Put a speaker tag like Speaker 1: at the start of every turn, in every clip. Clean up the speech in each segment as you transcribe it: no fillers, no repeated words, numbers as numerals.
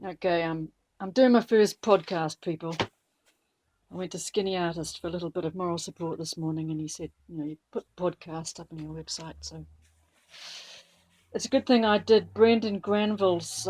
Speaker 1: Okay, I'm doing my first podcast, people. I went to Skinny Artist for a little bit of moral support this morning, and he said, you put podcast up on your website. So it's a good thing I did Brendan Granville's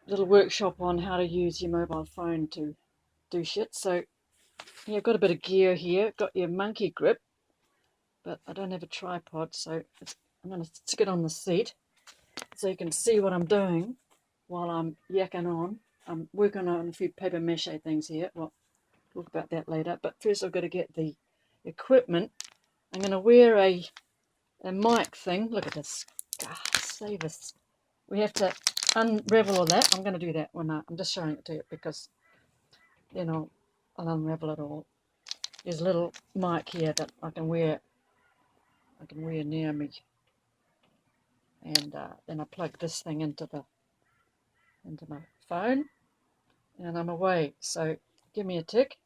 Speaker 1: little workshop on how to use your mobile phone to do shit. So yeah, I've got a bit of gear here. Got your monkey grip, but I don't have a tripod, so I'm going to stick it on the seat so you can see what I'm doing while I'm yakking on. I'm working on a few paper mache things here. Well, talk about that later. But first I've got to get the equipment. I'm going to wear a mic thing. Look at this. God, save us. We have to unravel all that. I'm going to do that when I'm just showing it to you because then I'll unravel it all. There's a little mic here that I can wear near me. And then I plug this thing into my phone and I'm away. So give me a tick.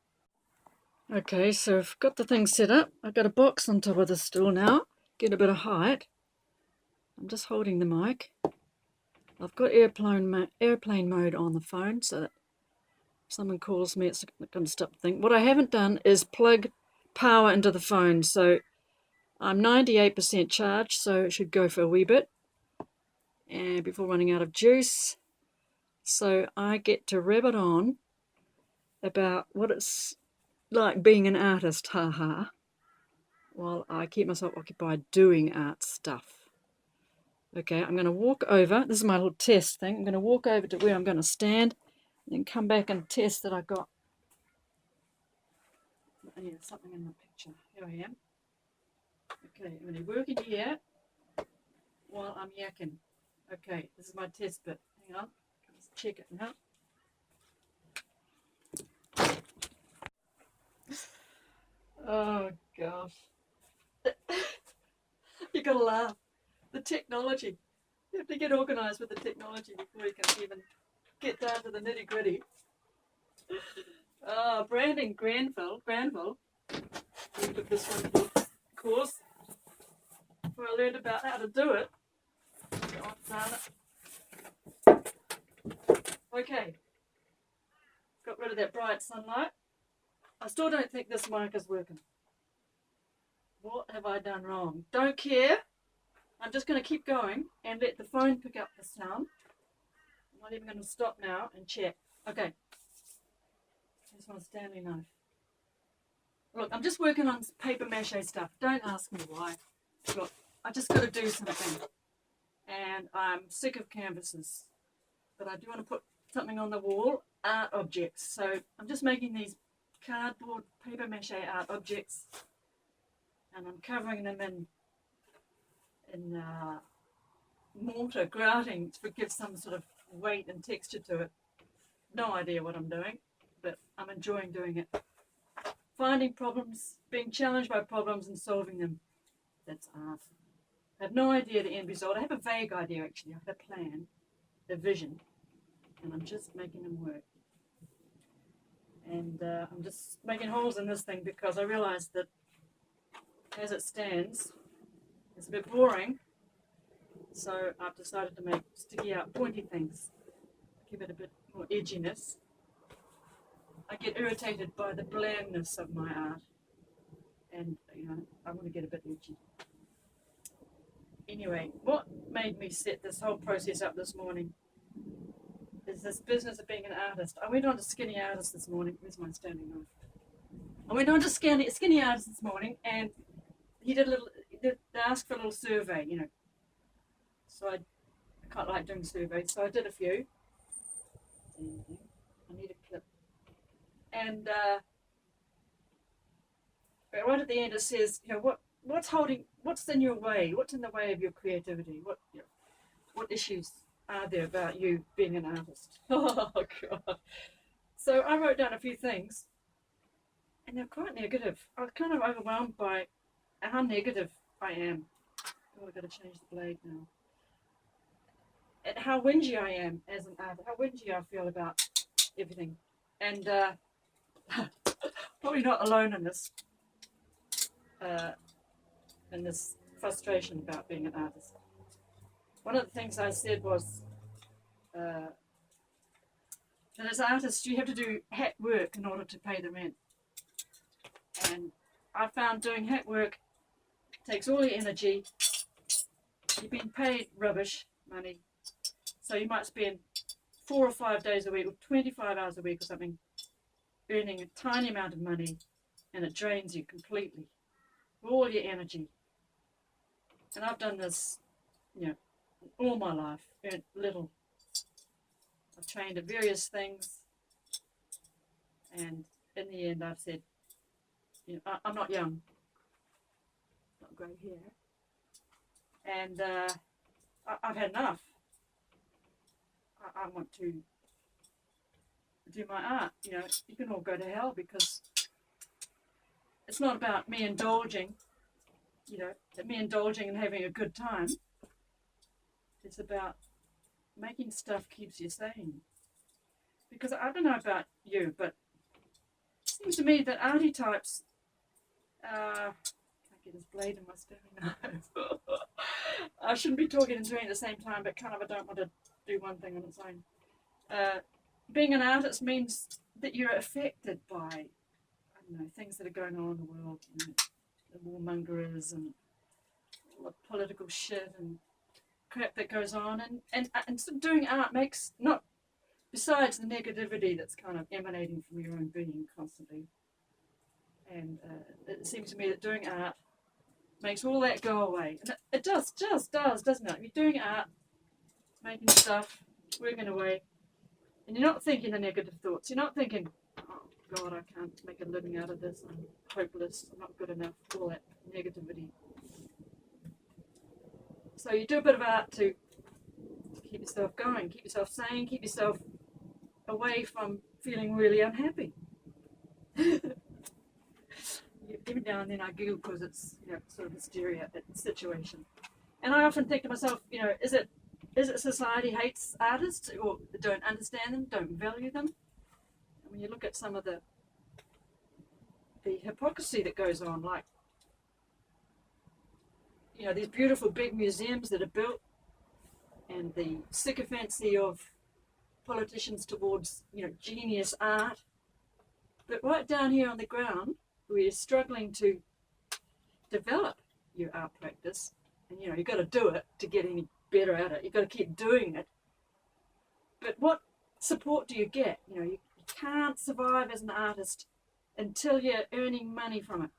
Speaker 1: Okay, so I've got the thing set up. I've got a box on top of the stool now. Get a bit of height. I'm just holding the mic. I've got airplane mode on the phone so that if someone calls me, it's not going to stop the thing. What I haven't done is plug power into the phone. So I'm 98% charged, so it should go for a wee bit and before running out of juice. So I get to rev it on about what it's like being an artist, haha, while I keep myself occupied doing art stuff. Okay, I'm going to walk over. This is my little test thing. I'm going to walk over to where I'm going to stand and then come back and test that I got something in the picture. Here I am. Okay, I'm going to work in here while I'm yakking. Okay, this is my test bit. Hang on. Let's check it now. Oh, gosh. You got to laugh. The technology. You have to get organised with the technology before you can even get down to the nitty gritty. Brandon Granville. We took this one course where I learned about how to do it. Okay. Got rid of that bright sunlight. I still don't think this mic is working. What have I done wrong? Don't care. I'm just going to keep going and let the phone pick up the sound. I'm not even going to stop now and check. Okay. Here's my Stanley knife. Look, I'm just working on paper mache stuff. Don't ask me why. Look, I just got to do something. And I'm sick of canvases. But I do want to put something on the wall, art objects. So I'm just making these cardboard paper mache art objects. And I'm covering them in mortar grouting to give some sort of weight and texture to it. No idea what I'm doing, but I'm enjoying doing it. Finding problems, being challenged by problems and solving them. That's art. I have no idea the end result. I have a vague idea actually. I have a plan, a vision, and I'm just making them work. And I'm just making holes in this thing because I realized that as it stands, it's a bit boring. So I've decided to make sticky out pointy things, give it a bit more edginess. I get irritated by the blandness of my art, and I want to get a bit edgy. Anyway, what made me set this whole process up this morning is this business of being an artist. I went on to Skinny Artist this morning. Where's my standing knife? I went on to Skinny Artist this morning, and they asked for a little survey, So I quite like doing surveys, so I did a few. I need a clip. And right at the end it says, what's in your way? What's in the way of your creativity? What issues are there about you being an artist? Oh, God. So I wrote down a few things, and they're quite negative. I was kind of overwhelmed by how negative I am. Oh, I've got to change the blade now. And how whingy I am as an artist, how whingy I feel about everything. And probably not alone in this frustration about being an artist. One of the things I said was, that as artists you have to do hat work in order to pay the rent. And I found doing hat work takes all your energy. You've been paid rubbish money, so you might spend 4 or 5 days a week or 25 hours a week or something earning a tiny amount of money, and it drains you completely, all your energy. And I've done this, all my life, earned little. I've trained at various things, and in the end I've said, I'm not young, not grey hair, and I've had enough. I want to do my art. You can all go to hell, because it's not about me indulging, and having a good time. It's about making stuff keeps you sane. Because I don't know about you, but it seems to me that arty types, can't get this blade in my stabbing knife. I shouldn't be talking and doing at the same time, but kind of I don't want to do one thing on its own. Being an artist means that you're affected by, things that are going on in the world, the warmongers and all the political shit and crap that goes on, and so doing art makes, not besides the negativity that's kind of emanating from your own being constantly, and it seems to me that doing art makes all that go away, and it just does, doesn't it? You're doing art, making stuff, working away, and you're not thinking the negative thoughts. You're not thinking, oh God, I can't make a living out of this, I'm hopeless, I'm not good enough, all that negativity. So you do a bit of art to keep yourself going, keep yourself sane, keep yourself away from feeling really unhappy. Even now and then I giggle because it's sort of hysteria situation. And I often think to myself, is it society hates artists or don't understand them, don't value them? And when you look at some of the hypocrisy that goes on, like these beautiful big museums that are built, and the sycophancy of politicians towards genius art, but right down here on the ground we're struggling to develop your art practice, and you've got to do it to get any better at it. You've got to keep doing it, but what support do you get? You can't survive as an artist until you're earning money from it.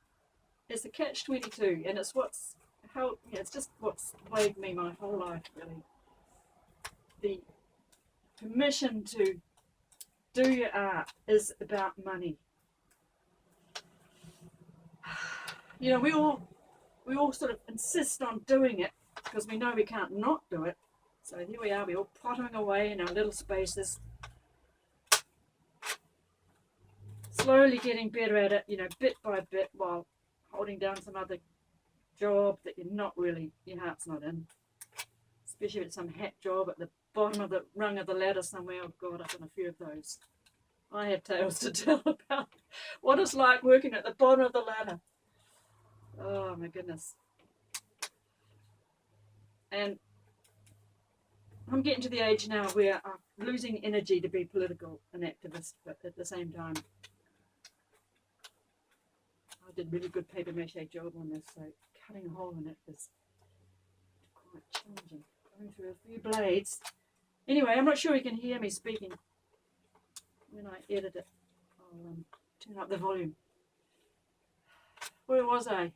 Speaker 1: It's a catch-22, and it's just what's plagued me my whole life, really. The permission to do your art is about money. We all sort of insist on doing it because we know we can't not do it. So here we are, we're all pottering away in our little spaces, slowly getting better at it, bit by bit, while holding down some other job that you're not really, your heart's not in. Especially if it's some hat job at the bottom of the rung of the ladder somewhere. Oh God, I've done a few of those. I have tales to tell about what it's like working at the bottom of the ladder. Oh my goodness. And I'm getting to the age now where I'm losing energy to be political and activist, but at the same time, I did a really good paper mache job on this, so cutting a hole in it is quite challenging. Going through a few blades. Anyway, I'm not sure you can hear me speaking when I edit it. I'll turn up the volume. Where was I?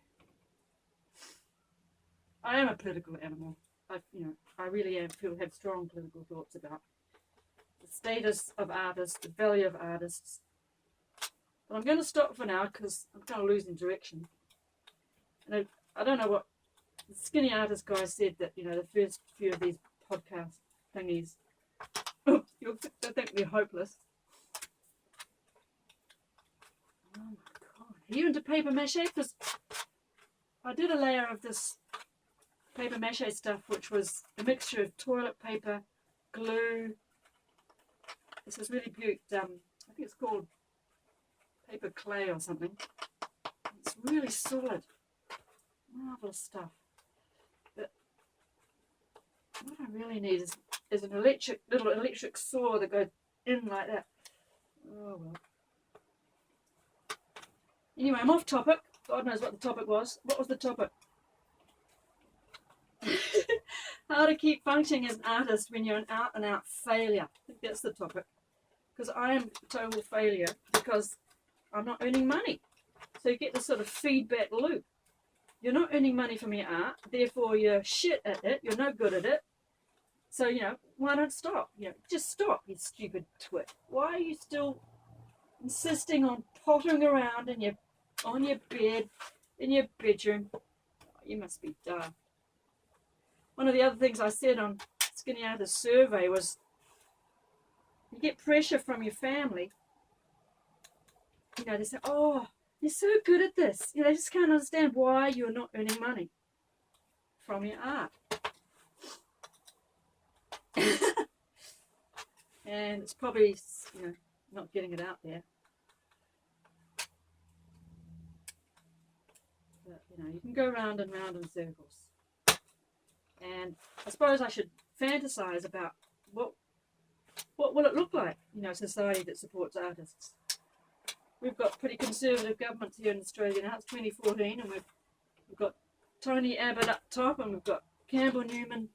Speaker 1: I am a political animal. I really have strong political thoughts about the status of artists, the value of artists. But I'm going to stop for now because I'm kind of losing direction. And I don't know what the Skinny Artist guy said, that the first few of these podcast thingies, you'll think we're hopeless. Oh my God! Are you into paper mache? Because I did a layer of this paper mache stuff, which was a mixture of toilet paper, glue. This is really beautiful. I think it's called paper clay or something. It's really solid, marvelous stuff. But what I really need is is an little electric saw that goes in like that. Oh well. Anyway, I'm off topic. God knows what the topic was. What was the topic? How to keep functioning as an artist when you're an out and out failure. I think that's the topic. Because I am a total failure because I'm not earning money. So you get this sort of feedback loop. You're not earning money from your art, therefore you're shit at it, you're no good at it. So, why don't stop? Just stop, you stupid twit. Why are you still insisting on pottering around on your bed, in your bedroom? Oh, you must be daft. One of the other things I said on Skinny Artist Survey was you get pressure from your family. They say, oh, you're so good at this. They just can't understand why you're not earning money from your art. And it's probably, not getting it out there. But, you can go round and round in circles. And I suppose I should fantasize about what will it look like, a society that supports artists. We've got pretty conservative governments here in Australia now. It's 2014 and we've got Tony Abbott up top and we've got Campbell Newman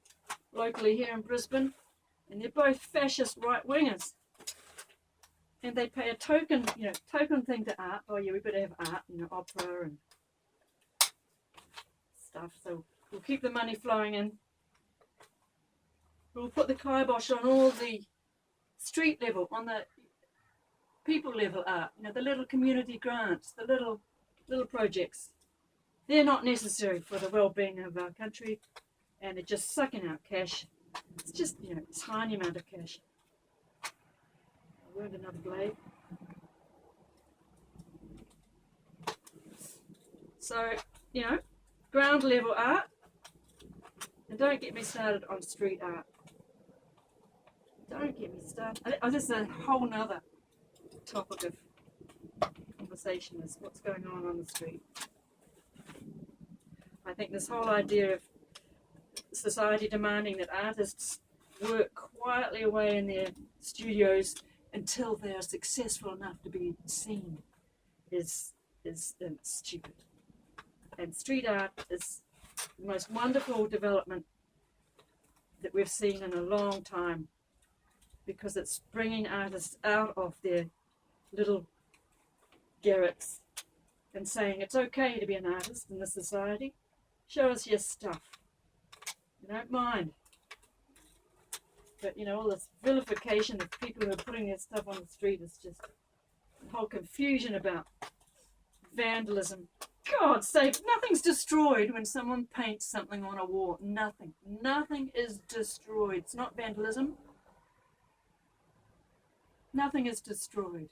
Speaker 1: locally here in Brisbane. And they're both fascist right-wingers. And they pay a token thing to art. Oh yeah, we better have art, opera and stuff. So we'll keep the money flowing in. We'll put the kibosh on all the street level, on the people level art. The little community grants, the little projects. They're not necessary for the well-being of our country, and they're just sucking out cash. It's just, a tiny amount of cash. I learned another blade. So, ground level art. And don't get me started on street art. Don't get me started. This is a whole nother topic of conversation is what's going on the street. I think this whole idea of society demanding that artists work quietly away in their studios until they are successful enough to be seen is stupid. And street art is the most wonderful development that we've seen in a long time because it's bringing artists out of their little garrets and saying it's okay to be an artist in this society. Show us your stuff. We don't mind. But, all this vilification of people who are putting their stuff on the street is just the whole confusion about vandalism. God's sake, nothing's destroyed when someone paints something on a wall. Nothing. Nothing is destroyed. It's not vandalism. Nothing is destroyed.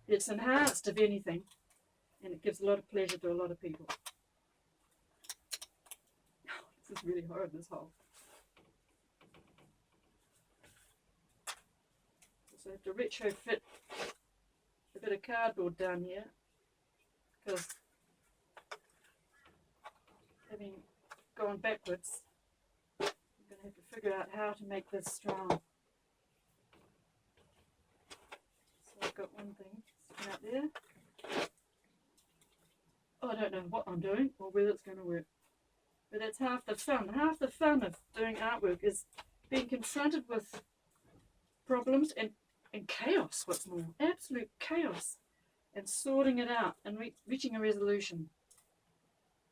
Speaker 1: It's enhanced, if anything, and it gives a lot of pleasure to a lot of people. This is really horrid, this hole. So I have to retrofit a bit of cardboard down here because having gone backwards, I'm going to have to figure out how to make this strong. So I've got one thing sticking out there. Oh, I don't know what I'm doing or whether it's going to work. But that's half the fun. Half the fun of doing artwork is being confronted with problems and chaos, what's more. Absolute chaos. And sorting it out and reaching a resolution.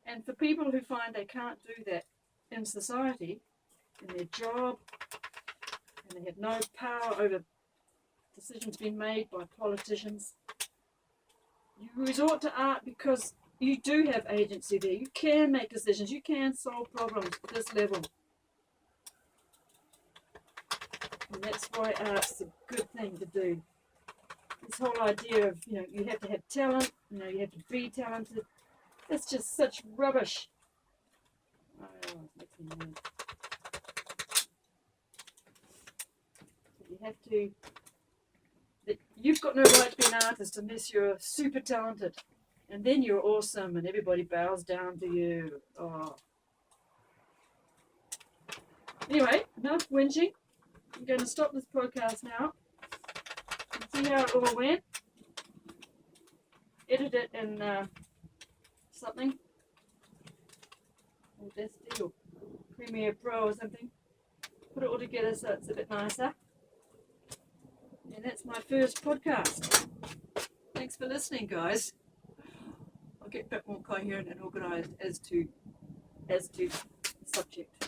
Speaker 1: And for people who find they can't do that in society, in their job, and they have no power over decisions being made by politicians, you resort to art because you do have agency there. You can make decisions. You can solve problems at this level. And that's why art's a good thing to do. This whole idea of, you have to have talent, you have to be talented. That's just such rubbish. Oh, it makes me mad. You have to... You've got no right to be an artist unless you're super talented. And then you're awesome and everybody bows down to you. Oh. Anyway, enough whinging. I'm going to stop this podcast now and see how it all went. Edit it in something. Audacity or Premiere Pro or something. Put it all together so it's a bit nicer. And that's my first podcast. Thanks for listening, guys. I'll get a bit more coherent and organised as to subject.